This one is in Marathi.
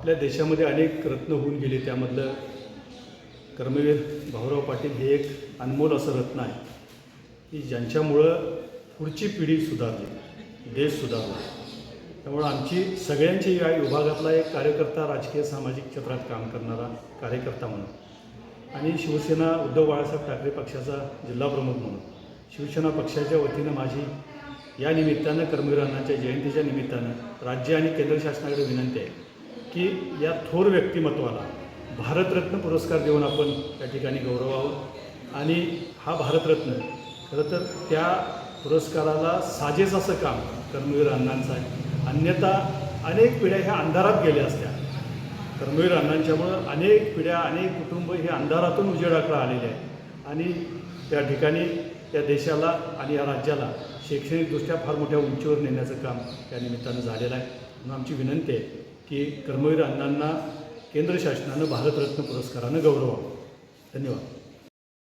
आपल्या देशामध्ये अनेक रत्न होऊन गेले, त्यामधलं कर्मवीर भाऊराव पाटील हे एक अनमोल असं रत्न आहे की ज्यांच्यामुळं पुढची पिढी सुधारली, देश सुधारला. त्यामुळं आमची सगळ्यांची या विभागातला एक कार्यकर्ता, राजकीय सामाजिक क्षेत्रात काम करणारा कार्यकर्ता म्हणून आणि शिवसेना उद्धव बाळासाहेब ठाकरे पक्षाचा जिल्हाप्रमुख म्हणून शिवसेना पक्षाच्या वतीनं माझी या निमित्तानं कर्मवीर अण्णांच्या जयंतीच्या निमित्तानं राज्य आणि केंद्र शासनाकडे विनंती आहे की या थोर व्यक्तिमत्वाला भारतरत्न पुरस्कार देऊन आपण त्या ठिकाणी गौरवावं. आणि हा भारतरत्न खरं तर त्या पुरस्काराला साजेस असं काम कर्मवीर अण्णांचं आहे. अन्यथा अनेक पिढ्या ह्या अंधारात गेल्या असत्या. कर्मवीर अण्णांच्यामुळं अनेक पिढ्या, अनेक कुटुंब हे अंधारातून उजेडाकडे आलेले आहेत आणि त्या ठिकाणी या देशाला आणि या राज्याला शैक्षणिकदृष्ट्या फार मोठ्या उंचीवर नेण्याचं काम त्या निमित्तानं झालेलं आहे. म्हणून आमची विनंती आहे की कर्मवीर अण्णांना केंद्र शासनानं भारतरत्न पुरस्कारानं गौरवावं. धन्यवाद.